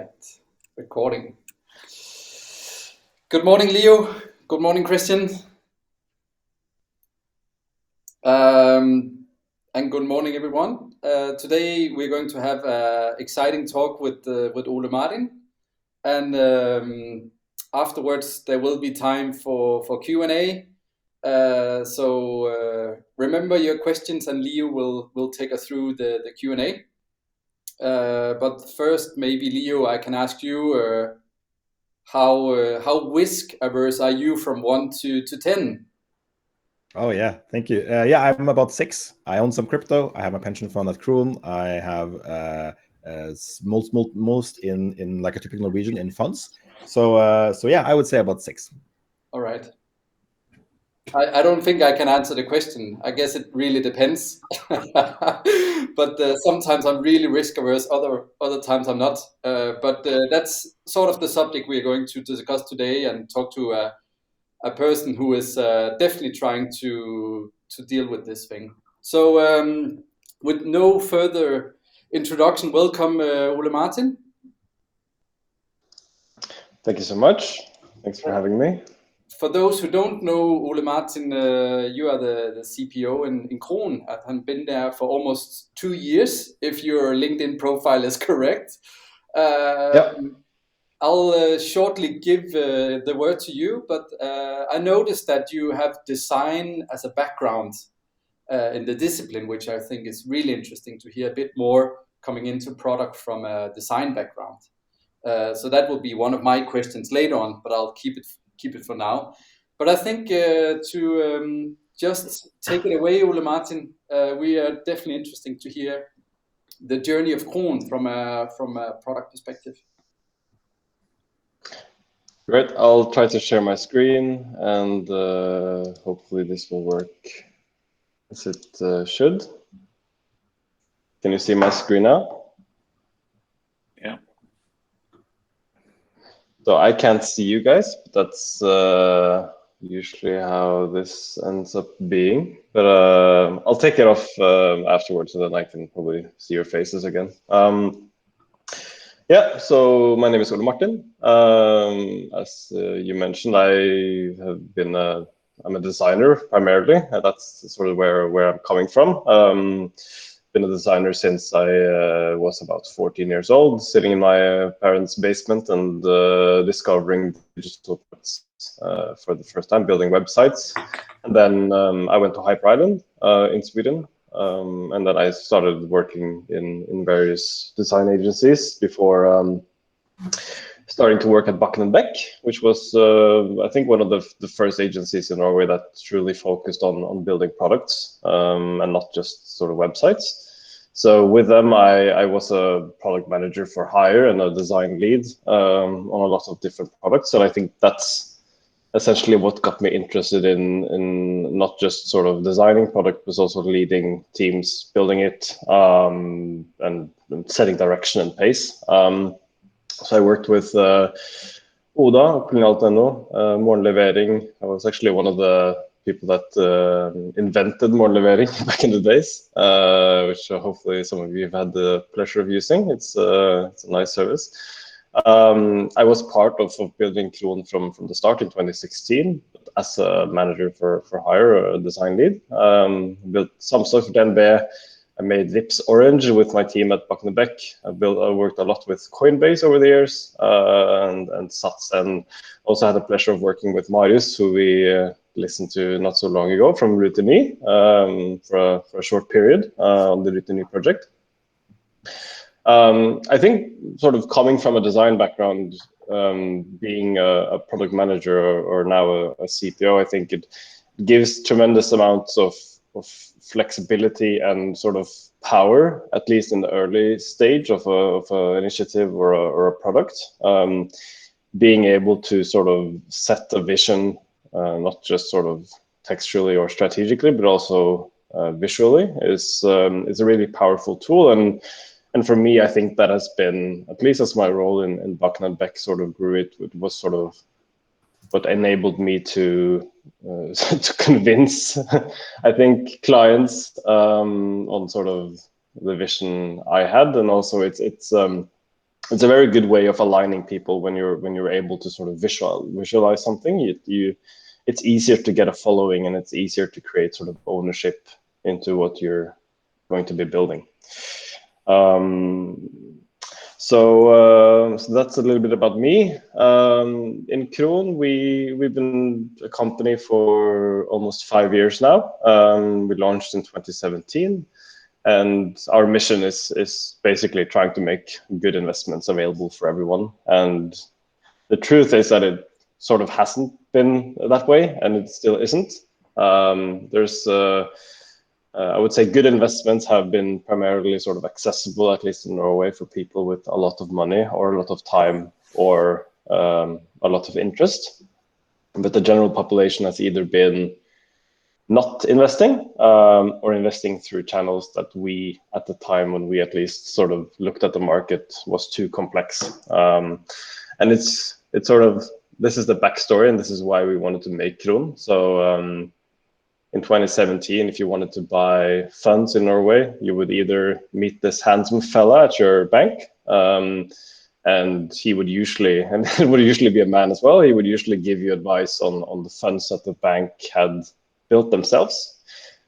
right, recording. Good morning, Leo. Good morning, Christian. And good morning, everyone. Today we're going to have an exciting talk with Ole Martin, and afterwards there will be time for Q&A. So remember your questions, and Leo will take us through the Q&A. But first, maybe Leo, I can ask you how risk averse are you from 1 to 10? Oh yeah, thank you. Yeah, I'm about 6. I own some crypto. I have a pension fund at Kron. I have most in like a typical Norwegian in funds. So yeah, I would say about 6. All right. I don't think I can answer the question. I guess it really depends. But sometimes I'm really risk averse. Other times I'm not. But that's sort of the subject we are going to discuss today, and talk to a person who is definitely trying to deal with this thing. So with no further introduction, welcome Ole Martin. Thank you so much. Thanks for having me. For those who don't know Ole Martin, you are the CPO in Kron. I've been there for almost 2 years, if your LinkedIn profile is correct. Yep. I'll shortly give the word to you, but I noticed that you have design as a background in the discipline, which I think is really interesting to hear a bit more coming into product from a design background. So that will be one of my questions later on, but I'll keep it for now. But I think to just take it away, Ole Martin, we are definitely interesting to hear the journey of Kron from a product perspective. Great. I'll try to share my screen, and hopefully this will work as it should. Can you see my screen now? Yeah. So I can't see you guys, but that's usually how this ends up being. But I'll take it off afterwards, so then I can probably see your faces again. Yeah, so my name is Ole Martin. As you mentioned, I'm a designer primarily. That's sort of where I'm coming from. Been a designer since I was about 14 years old, sitting in my parents' basement and discovering digital products for the first time, building websites. And then I went to Hyper Island in Sweden. And then I started working in various design agencies before starting to work at Bakken & Beck, which was, I think, one of the first agencies in Norway that truly focused on building products and not just sort of websites. So with them, I was a product manager for hire and a design lead on a lot of different products. And I think that's essentially what got me interested in not just sort of designing product, but also leading teams, building it, and setting direction and pace. So I worked with Oda, Produkleder.no, Morgenlevering. I was actually one of the people that invented Morgenlevering back in the days, which hopefully some of you have had the pleasure of using. It's a nice service. I was part of building Kron from the start in 2016 as a manager for hire, a design lead. Built some stuff for DNB. I made Lips Orange with my team at Bakken & Beck. I worked a lot with Coinbase over the years and Sats, and also had the pleasure of working with Marius, who we listened to not so long ago from Rutini for a short period on the Rutini project. I think sort of coming from a design background, being a product manager or now a CPO, I think it gives tremendous amounts of flexibility and sort of power, at least in the early stage of an initiative or a product. Being able to sort of set a vision, not just sort of textually or strategically, but also visually, is a really powerful tool. And for me, I think that has been, at least as my role in Bakken & Beck sort of grew, it was sort of what enabled me to convince, I think, clients on sort of the vision I had. And also it's it's a very good way of aligning people when you're able to sort of visualize something. It's easier to get a following, and it's easier to create sort of ownership into what you're going to be building. So that's a little bit about me. In Kron, we've been a company for almost 5 years now. We launched in 2017, and our mission is basically trying to make good investments available for everyone. And the truth is that it sort of hasn't been that way, and it still isn't. I would say good investments have been primarily sort of accessible, at least in Norway, for people with a lot of money or a lot of time or a lot of interest. But the general population has either been not investing or investing through channels that we, at the time when we at least sort of looked at the market, was too complex. And it's sort of, this is the backstory, and this is why we wanted to make Kron. So in 2017, if you wanted to buy funds in Norway, you would either meet this handsome fella at your bank, and he would usually, and it would usually be a man as well, he would usually give you advice on the funds that the bank had built themselves,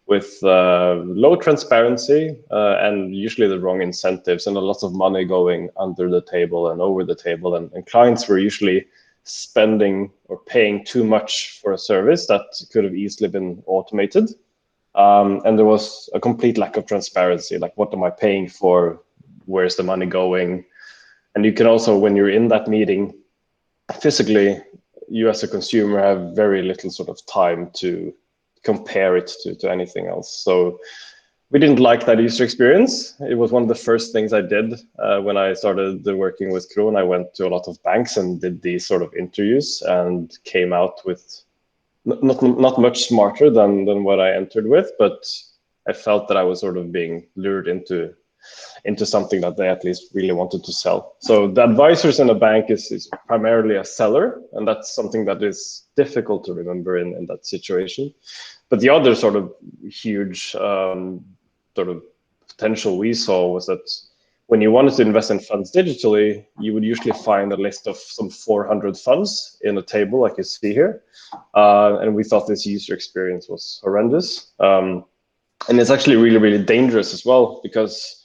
with low transparency and usually the wrong incentives, and a lot of money going under the table and over the table, and clients were usually spending or paying too much for a service that could have easily been automated. And there was a complete lack of transparency, like, what am I paying for? Where's the money going? And you can also, when you're in that meeting, physically, you as a consumer have very little sort of time to compare it to anything else. So we didn't like that user experience. It was one of the first things I did when I started working with Kron. I went to a lot of banks and did these sort of interviews, and came out with not much smarter than what I entered with, but I felt that I was sort of being lured into something that they at least really wanted to sell. So the advisors in a bank is primarily a seller, and that's something that is difficult to remember in that situation. But the other sort of huge sort of potential we saw was that when you wanted to invest in funds digitally, you would usually find a list of some 400 funds in a table like you see here. And we thought this user experience was horrendous. And it's actually really, really dangerous as well, because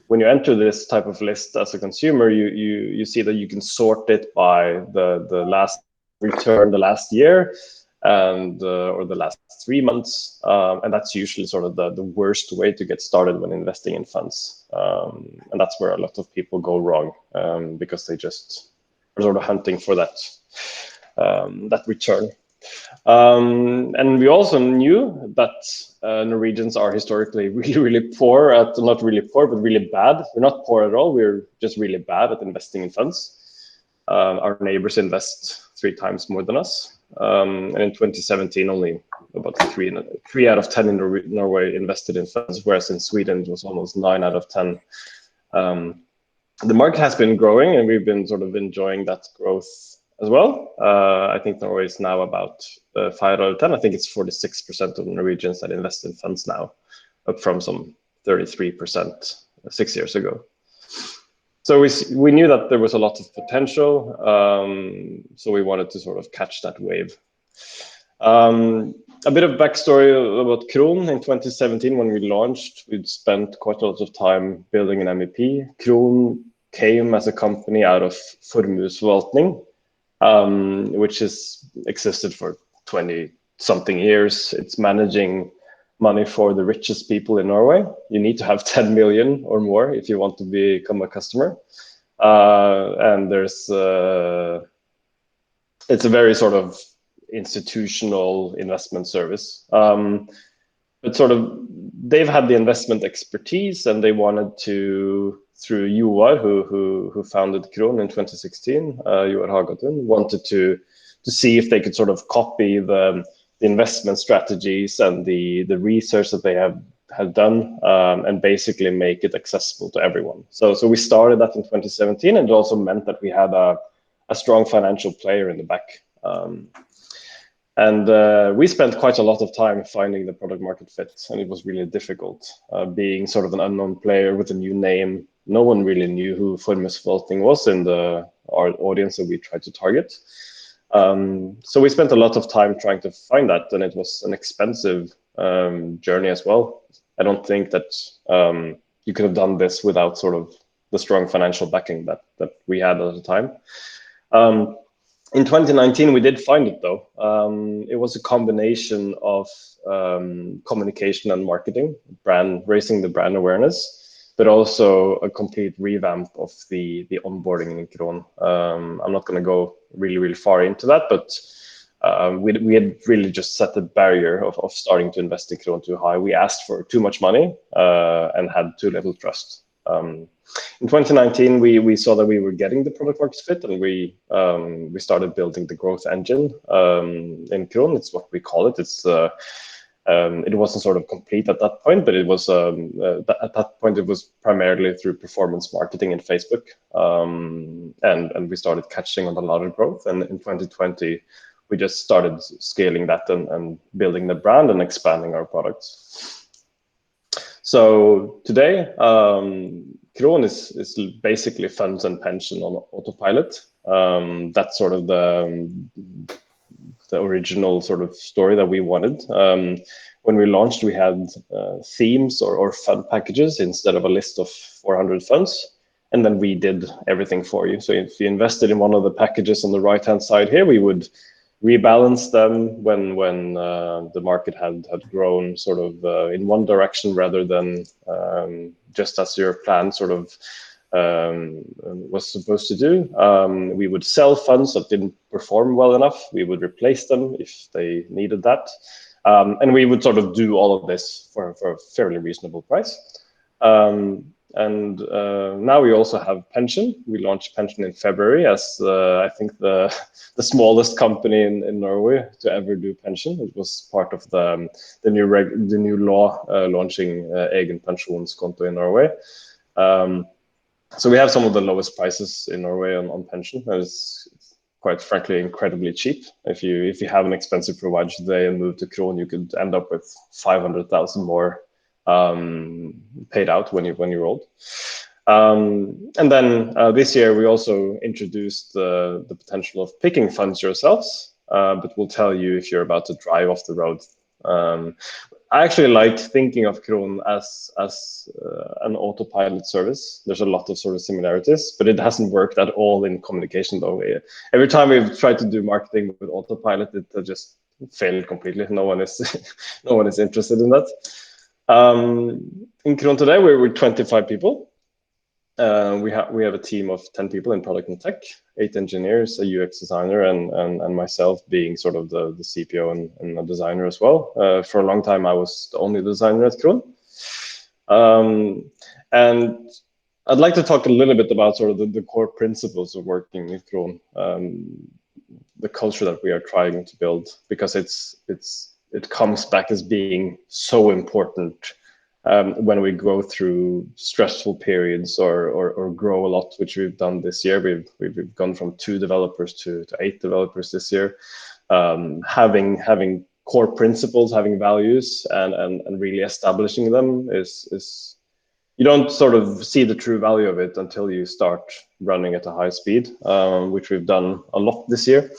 when you enter this type of list as a consumer, you see that you can sort it by the last return, the last year, and or the last 3 months, and that's usually sort of the worst way to get started when investing in funds, and that's where a lot of people go wrong, because they just are sort of hunting for that return. And we also knew that Norwegians are historically really, really poor at, not really poor, but really bad. We're not poor at all. We're just really bad at investing in funds. Our neighbors invest 3 times more than us. And in 2017, only about 3 out of 10 in Norway invested in funds, whereas in Sweden, it was almost 9 out of 10. The market has been growing, and we've been sort of enjoying that growth as well. I think Norway is now about 5 out of 10. I think it's 46% of Norwegians that invest in funds now, up from some 33% 6 years ago. So we knew that there was a lot of potential, so we wanted to sort of catch that wave. A bit of backstory about Kron. In 2017, when we launched, we'd spent quite a lot of time building an MVP. Kron came as a company out of Formuesforvaltning, which has existed for 20-something years. It's managing money for the richest people in Norway. You need to have 10 million or more if you want to become a customer. And there's, it's a very sort of institutional investment service. But sort of, they've had the investment expertise, and they wanted to, through Joar, who founded Kron in 2016, Joar Hagatun, wanted to see if they could sort of copy the investment strategies and the research that they have done, and basically make it accessible to everyone. So we started that in 2017, and it also meant that we had a strong financial player in the back. And we spent quite a lot of time finding the product market fit, and it was really difficult, being sort of an unknown player with a new name, no one really knew who formuesforvaltning was in our audience that we tried to target. So we spent a lot of time trying to find that, and it was an expensive journey as well. I don't think that you could have done this without sort of the strong financial backing that we had at the time. In 2019, we did find it though. It was a combination of communication and marketing, raising the brand awareness, but also a complete revamp of the onboarding in Kron. I'm not going to go really far into that, but we had really just set the barrier of starting to invest in Kron too high. We asked for too much money and had too little trust. In 2019, we saw that we were getting the product market fit, and we started building the growth engine in Kron. It's what we call it. It wasn't sort of complete at that point, but it was at that point it was primarily through performance marketing in Facebook, and we started catching on a lot of growth. And in 2020, we just started scaling that and building the brand and expanding our products. So today, Kron is basically funds and pension on autopilot. That's sort of the original sort of story that we wanted. When we launched, we had themes or fund packages instead of a list of 400 funds. And then we did everything for you. So if you invested in one of the packages on the right-hand side here, we would rebalance them when the market had grown sort of in one direction rather than just as your plan sort of was supposed to do. We would sell funds that didn't perform well enough. We would replace them if they needed that. And we would sort of do all of this for a fairly reasonable price. And now we also have pension. We launched pension in February as I think the smallest company in Norway to ever do pension. It was part of the new law launching egen pensjonskonto in Norway. So we have some of the lowest prices in Norway on pension. It's quite frankly incredibly cheap. If you have an expensive provider today and move to Kron, you could end up with 500,000 more paid out when you're old. And then this year we also introduced the potential of picking funds yourselves, but we'll tell you if you're about to drive off the road. I actually like thinking of Kron as an autopilot service. There's a lot of sort of similarities, but it hasn't worked at all in communication though. Every time we've tried to do marketing with autopilot, it just failed completely. No one is interested in that. In Kron today, we're 25 people. We have a team of 10 people in product and tech, 8 engineers, a UX designer, and myself being sort of the CPO and a designer as well. For a long time, I was the only designer at Kron. And I'd like to talk a little bit about sort of the core principles of working with Kron, the culture that we are trying to build, because it comes back as being so important when we go through stressful periods or grow a lot, which we've done this year. We've gone from 2 developers to 8 developers this year. Having core principles, having values, and really establishing them is you don't sort of see the true value of it until you start running at a high speed, which we've done a lot this year.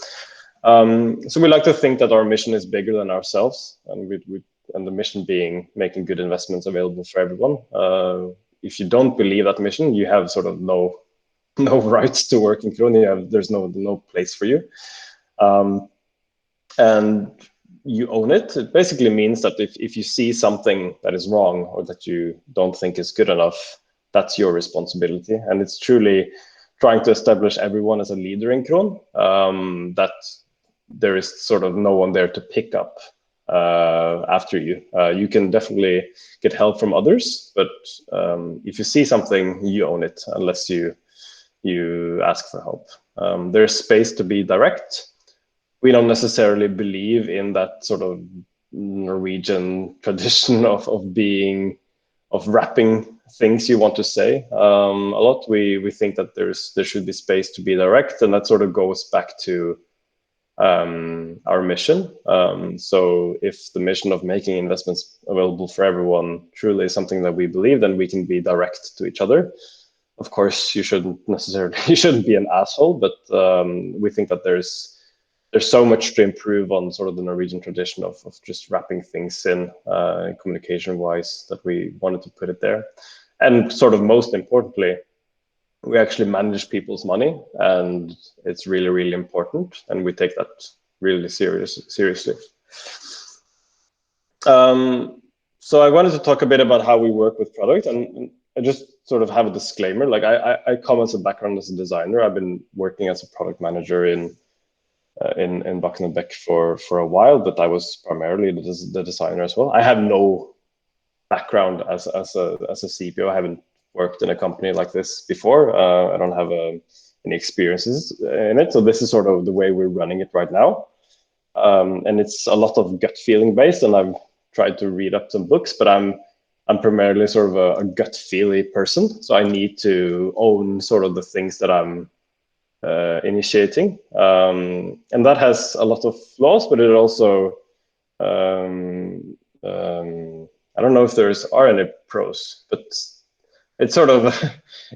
So we like to think that our mission is bigger than ourselves, and the mission being making good investments available for everyone. If you don't believe that mission, you have sort of no rights to work in Kron. There's no place for you, and you own it. It basically means that if you see something that is wrong or that you don't think is good enough, that's your responsibility. And it's truly trying to establish everyone as a leader in Kron, that there is sort of no one there to pick up after you. You can definitely get help from others, but if you see something, you own it unless you ask for help. There's space to be direct. We don't necessarily believe in that sort of Norwegian tradition of wrapping things you want to say a lot. We think that there should be space to be direct, and that sort of goes back to our mission. So if the mission of making investments available for everyone truly is something that we believe, then we can be direct to each other. of course, you shouldn't be an asshole, but we think that there's so much to improve on sort of the Norwegian tradition of just wrapping things in communication-wise, that we wanted to put it there. And sort of most importantly, we actually manage people's money, and it's really, really important, and we take that really seriously. So I wanted to talk a bit about how we work with product, and I just sort of have a disclaimer. Like I come as a background as a designer. I've been working as a product manager in Bakken & Beck for a while, but I was primarily the designer as well. I have no background as a CPO. I haven't worked in a company like this before. I don't have any experiences in it, so this is sort of the way we're running it right now. And it's a lot of gut feeling based, and I've tried to read up some books, but I'm primarily sort of a gut feely person, so I need to own sort of the things that I'm initiating, and that has a lot of flaws, but it also I don't know if are any pros, but it's sort of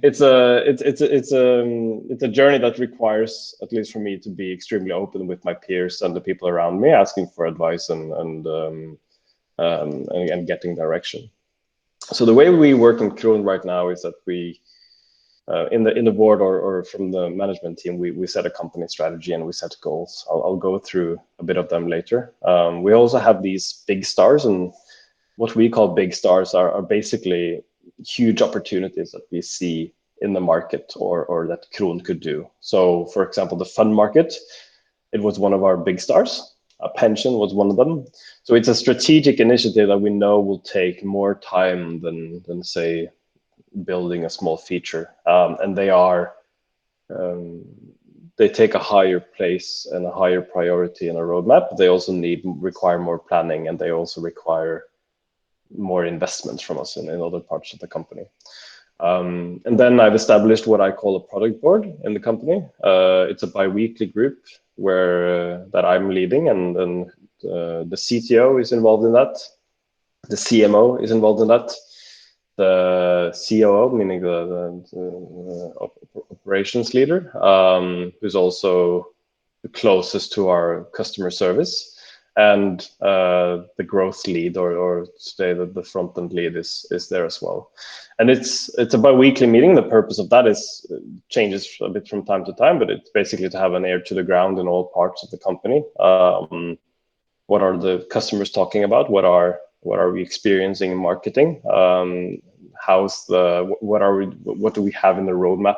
it's a journey that requires, at least for me, to be extremely open with my peers and the people around me, asking for advice and getting direction. So the way we work in Kron right now is that we in the board or from the management team, we set a company strategy and we set goals. I'll go through a bit of them later. We also have these big stars, and what we call big stars are basically huge opportunities that we see in the market or that Kron could do. So for example, the fund market, it was one of our big stars. A pension was one of them. So it's a strategic initiative that we know will take more time than say building a small feature, and they take a higher place and a higher priority in a roadmap. They also require more planning, and they also require more investments from us in other parts of the company. And then I've established what I call a product board in the company. It's a bi-weekly group that I'm leading, and the CTO is involved in that. The CMO is involved in that. The COO, meaning the operations leader, who's also the closest to our customer service, and the growth lead, or today the front end lead is there as well. And it's a bi-weekly meeting. The purpose of that is changes a bit from time to time, but it's basically to have an ear to the ground in all parts of the company. What are the customers talking about? What are we experiencing in marketing? What do we have in the roadmap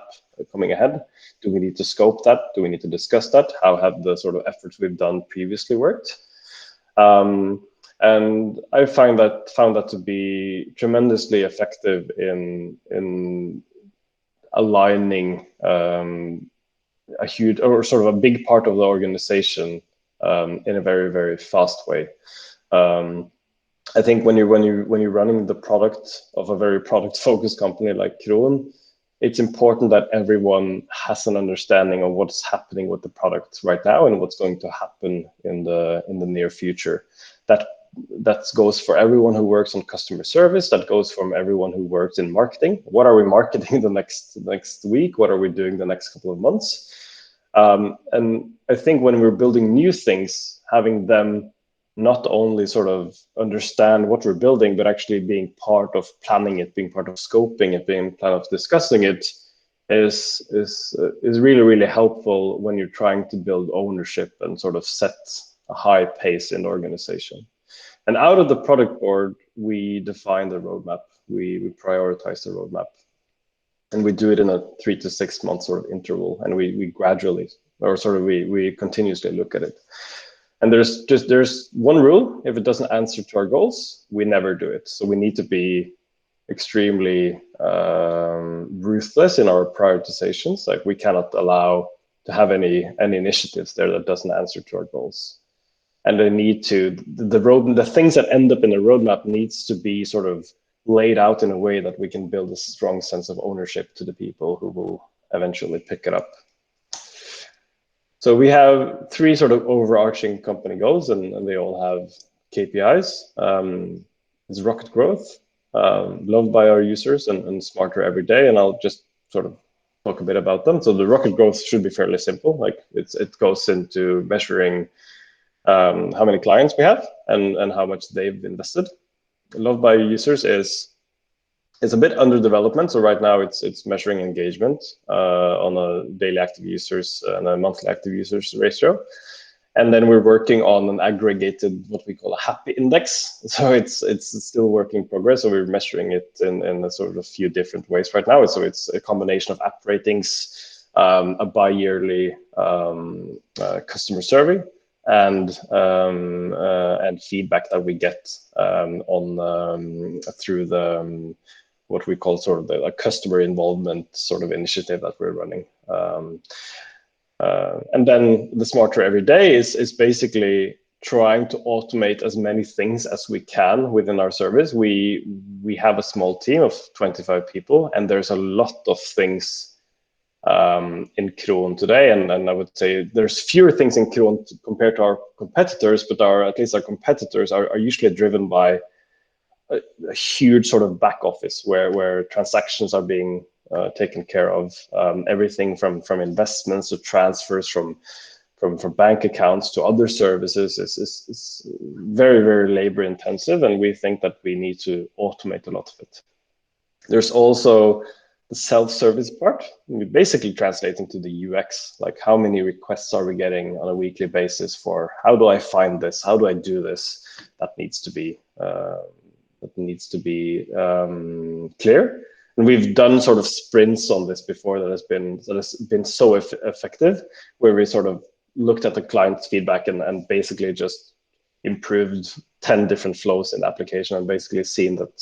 coming ahead? Do we need to scope that? Do we need to discuss that? How have the sort of efforts we've done previously worked? And I found that to be tremendously effective in aligning a huge or sort of a big part of the organization in a very, very fast way. I think when you're running the product of a very product-focused company like Kron, it's important that everyone has an understanding of what's happening with the product right now and what's going to happen in the near future. That goes for everyone who works on customer service. That goes from everyone who works in marketing. What are we marketing the next week? What are we doing the next couple of months? And I think when we're building new things, having them not only sort of understand what we're building, but actually being part of planning it, being part of scoping it, being part of discussing it is really, really helpful when you're trying to build ownership and sort of set a high pace in the organization. And out of the product board, we define the roadmap. We prioritize the roadmap, and we do it in a 3 to 6 month sort of interval. And we gradually, or sort of we continuously look at it. And there's one rule: if it doesn't answer to our goals, we never do it. So we need to be extremely ruthless in our prioritizations. Like, we cannot allow to have any initiatives there that doesn't answer to our goals. And they need to, the things that end up in the roadmap needs to be sort of laid out in a way that we can build a strong sense of ownership to the people who will eventually pick it up. So we have 3 sort of overarching company goals, and they all have KPIs. It's rocket growth, loved by our users, and smarter every day. And I'll just sort of talk a bit about them. So the rocket growth should be fairly simple. Like it goes into measuring how many clients we have and how much they've invested. Loved by users is a bit under development. So right now it's measuring engagement on a daily active users and a monthly active users ratio. And then we're working on an aggregated, what we call a happy index. So it's still work in progress. So we're measuring it in a sort of a few different ways right now. So it's a combination of app ratings, a bi-yearly customer survey, and feedback that we get through the what we call sort of the customer involvement sort of initiative that we're running. And then the smarter every day is basically trying to automate as many things as we can within our service. We have a small team of 25 people, and there's a lot of things in Kron today, and I would say there's fewer things in Kron compared to our competitors, but at least our competitors are usually driven by a huge sort of back office where transactions are being taken care of. Everything from investments to transfers from bank accounts to other services is very, very labor intensive, and we think that we need to automate a lot of it. There's also the self-service part, basically translating to the UX, like how many requests are we getting on a weekly basis for how do I find this, how do I do this? That needs to be clear. And we've done sort of sprints on this before that has been so effective, where we sort of looked at the client's feedback and basically just improved 10 different flows in the application and basically seen that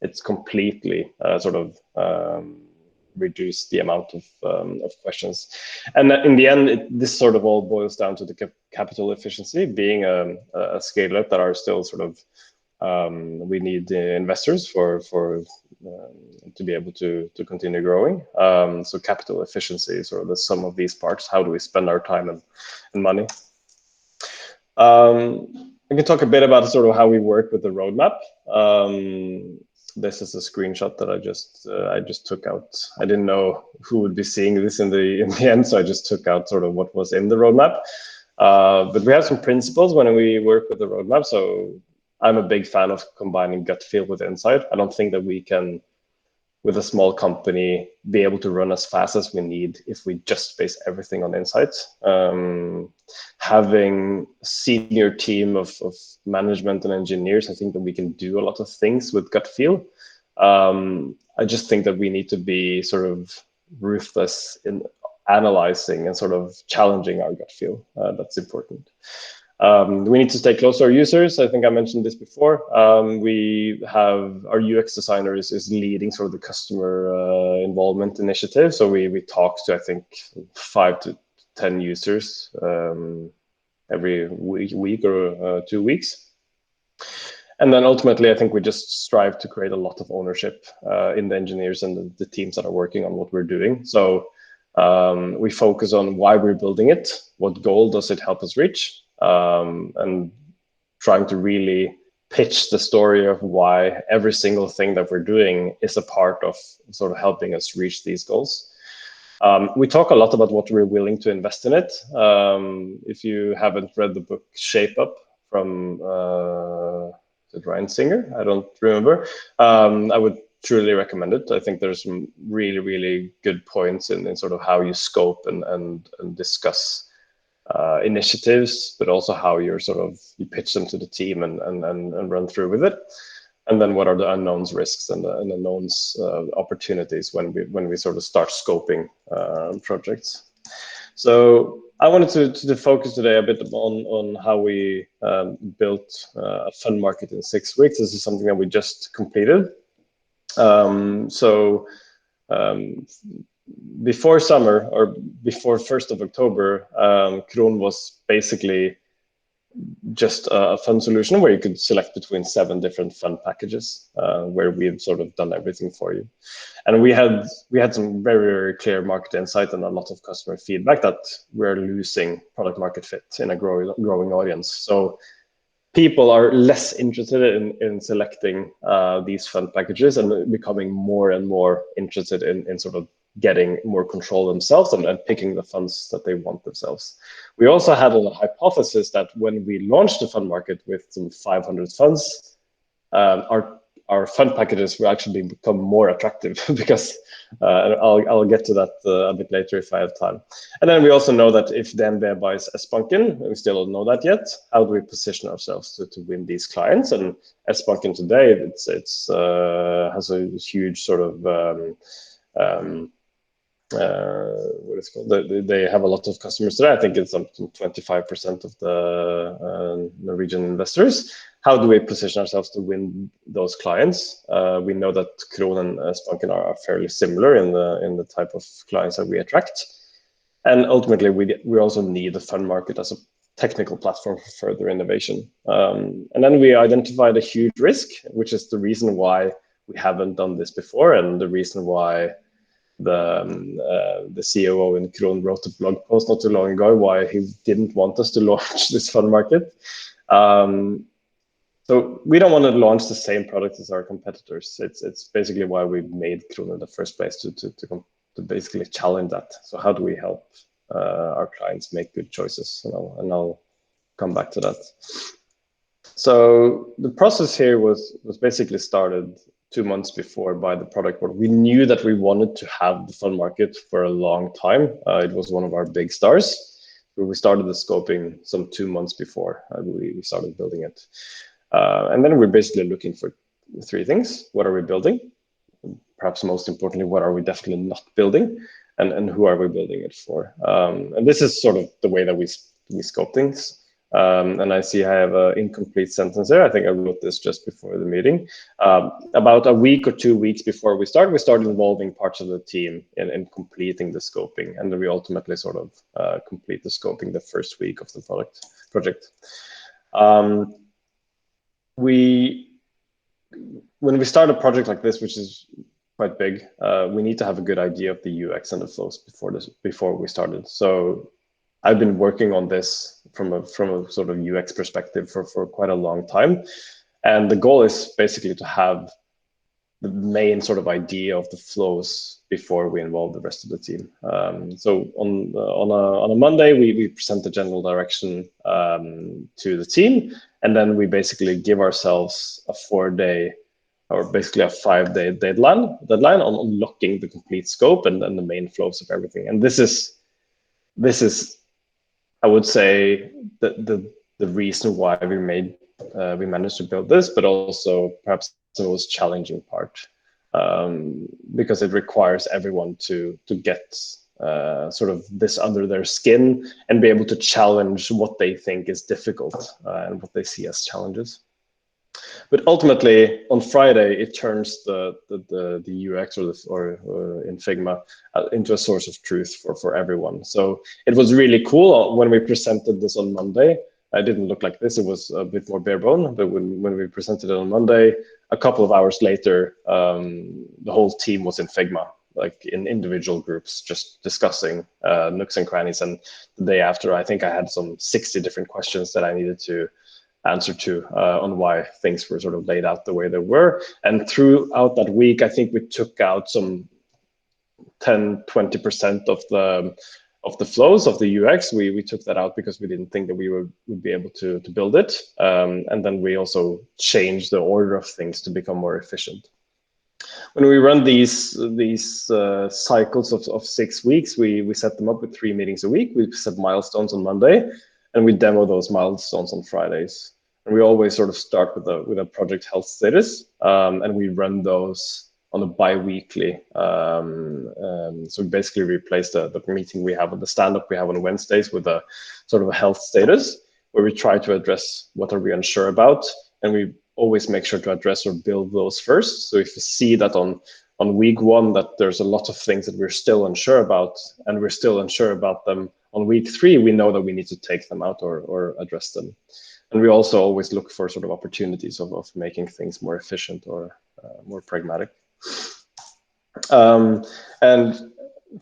it's completely reduced the amount of questions. And in the end, this sort of all boils down to the capital efficiency, being a scale up that are still sort of we need investors for to be able to continue growing. So capital efficiency is sort of the sum of these parts. How do we spend our time and money? I can talk a bit about sort of how we work with the roadmap. This is a screenshot that I just took out. I didn't know who would be seeing this in the end, so I just took out sort of what was in the roadmap. But we have some principles when we work with the roadmap. So I'm a big fan of combining gut feel with insight. I don't think that we can, with a small company, be able to run as fast as we need if we just base everything on insights. Having a senior team of management and engineers, I think that we can do a lot of things with gut feel. I just think that we need to be sort of ruthless in analyzing and sort of challenging our gut feel. That's important. We need to stay close to our users. I think I mentioned this before. We have our UX designer is leading sort of the customer involvement initiative. So we talk to, I think, 5 to 10 users every week or 2 weeks. And then ultimately, I think we just strive to create a lot of ownership in the engineers and the teams that are working on what we're doing. So we focus on why we're building it, what goal does it help us reach, and trying to really pitch the story of why every single thing that we're doing is a part of sort of helping us reach these goals. We talk a lot about what we're willing to invest in it. If you haven't read the book Shape Up from is it Ryan Singer? I don't remember. I would truly recommend it. I think there's some really, really good points in sort of how you scope and discuss initiatives, but also how you pitch them to the team and run through with it. And then what are the unknowns, risks, and the unknowns opportunities when we sort of start scoping projects. So I wanted to focus today a bit on how we built a fund market in 6 weeks. This is something that we just completed. Before summer, or before 1st of October, Kron was basically just a fund solution where you could select between 7 different fund packages, where we've sort of done everything for you. And we had some very, very clear market insight and a lot of customer feedback that we're losing product market fit in a growing audience. So people are less interested in selecting these fund packages and becoming more and more interested in sort of getting more control themselves and picking the funds that they want themselves. We also had a hypothesis that when we launched the fund market with some 500 funds, our fund packages will actually become more attractive because I'll get to that a bit later if I have time. And then we also know that if DNB buys Sbanken, we still don't know that yet. How do we position ourselves to win these clients? And Sbanken today, it's has a huge sort of what is it called? They have a lot of customers today. I think it's up to 25% of the Norwegian investors. How do we position ourselves to win those clients? We know that Kron and Sbanken are fairly similar in the type of clients that we attract. And ultimately, we also need the fund market as a technical platform for further innovation. And then we identified a huge risk, which is the reason why we haven't done this before, and the reason why the COO in Kron wrote a blog post not too long ago why he didn't want us to launch this fund market. So we don't want to launch the same product as our competitors. It's basically why we made Kron in the first place, to basically challenge that. So how do we help our clients make good choices? And I'll come back to that. So the process here was basically started 2 months before by the product board. We knew that we wanted to have the fund market for a long time. It was one of our big stars. We started the scoping some 2 months before we started building it. And then we're basically looking for 3 things. What are we building? Perhaps most importantly, what are we definitely not building? And who are we building it for? And this is sort of the way that we scope things. And I see I have an incomplete sentence there. I think I wrote this just before the meeting. About a week or 2 weeks before we started involving parts of the team in completing the scoping. And then we ultimately sort of complete the scoping the first week of the project. When we start a project like this, which is quite big, we need to have a good idea of the UX and the flows before we started. So I've been working on this from a sort of UX perspective for quite a long time. And the goal is basically to have the main sort of idea of the flows before we involve the rest of the team. So on a Monday, we present the general direction to the team. And then we basically give ourselves a 4-day or basically a 5-day deadline on unlocking the complete scope and the main flows of everything. And this is I would say the reason why we managed to build this, but also perhaps the most challenging part, because it requires everyone to get sort of this under their skin and be able to challenge what they think is difficult and what they see as challenges. But ultimately, on Friday, it turns the UX or in Figma into a source of truth for everyone. So it was really cool when we presented this on Monday. It didn't look like this. It was a bit more bare bone. But when we presented it on Monday, a couple of hours later, the whole team was in Figma, like in individual groups, just discussing nooks and crannies. And the day after, I think I had some 60 different questions that I needed to answer to on why things were sort of laid out the way they were. And throughout that week, I think we took out some 10-20% of the flows of the UX. We took that out because we didn't think that we would be able to build it. And then we also changed the order of things to become more efficient. When we run these cycles of 6 weeks, we set them up with 3 meetings a week. We set milestones on Monday, and we demo those milestones on Fridays. And we always sort of start with a project health status, and we run those on a bi-weekly. So basically replace the meeting we have, the stand-up we have on Wednesdays with a sort of a health status, where we try to address what are we unsure about, and we always make sure to address or build those first. So if you see that on week 1 that there's a lot of things that we're still unsure about, and we're still unsure about them on week 3, we know that we need to take them out or address them. And we also always look for sort of opportunities of making things more efficient or more pragmatic. And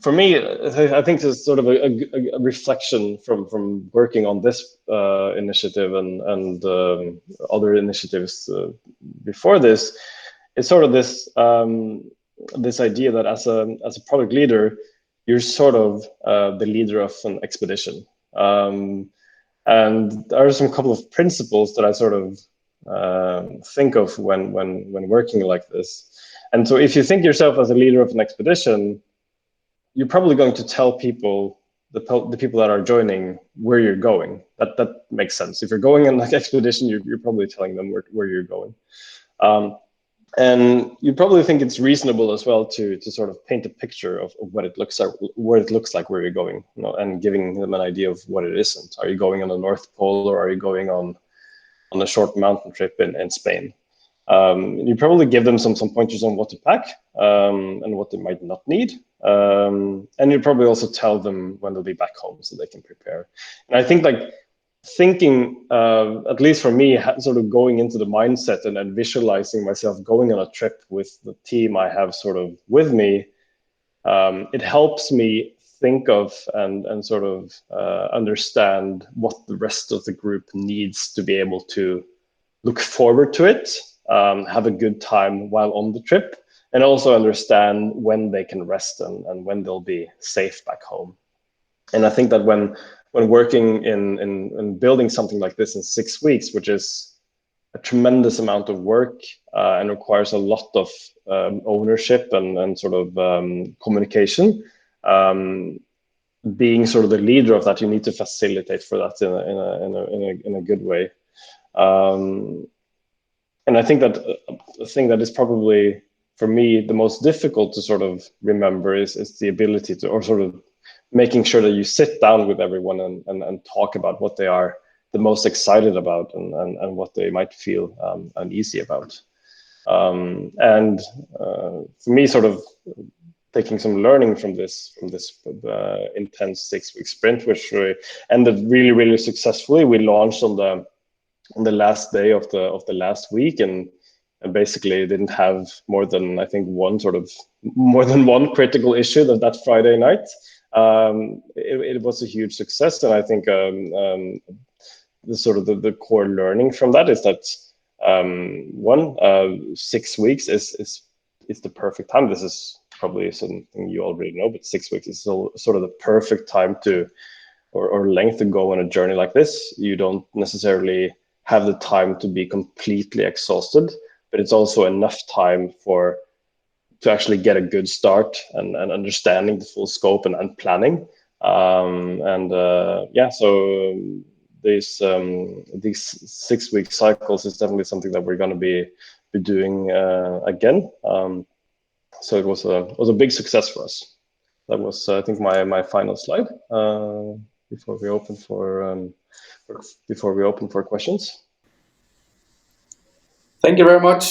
for me, I think there's sort of a reflection from working on this initiative and other initiatives before this. It's sort of this, this idea that as a product leader, you're sort of the leader of an expedition. And there are some couple of principles that I sort of think of when working like this. And so if you think yourself as a leader of an expedition, you're probably going to tell people, the people that are joining, where you're going. That makes sense. If you're going on an expedition, you're probably telling them where you're going. And you probably think it's reasonable as well to sort of paint a picture of what it looks like, where you're going, you know, and giving them an idea of what it isn't. Are you going on the North Pole, or are you going on a short mountain trip in Spain? You probably give them some pointers on what to pack and what they might not need. And you probably also tell them when they'll be back home so they can prepare. And I think, like, thinking, at least for me, sort of going into the mindset and visualizing myself going on a trip with the team I have sort of with me, it helps me think of and sort of understand what the rest of the group needs to be able to look forward to it, have a good time while on the trip, and also understand when they can rest and when they'll be safe back home. And I think that when working in building something like this in 6 weeks, which is a tremendous amount of work and requires a lot of ownership and sort of communication, being sort of the leader of that, you need to facilitate for that in a good way. And I think that the thing that is probably, for me, the most difficult to sort of remember is the ability to, or sort of making sure that you sit down with everyone and talk about what they are the most excited about and what they might feel uneasy about. And for me, sort of taking some learning from this intense 6-week sprint, which ended really successfully. We launched on the last day of the last week, and basically didn't have more than, I think, one critical issue that Friday night. It was a huge success, and I think the core learning from that is that 6 weeks is the perfect time. This is probably something you already know, but 6 weeks is still sort of the perfect time to or length to go on a journey like this. You don't necessarily have the time to be completely exhausted, but it's also enough time to actually get a good start and understanding the full scope and planning. So these 6-week cycles is definitely something that we're going to be doing again. So it was a big success for us. That was, I think, my final slide before we open for questions. Thank you very much.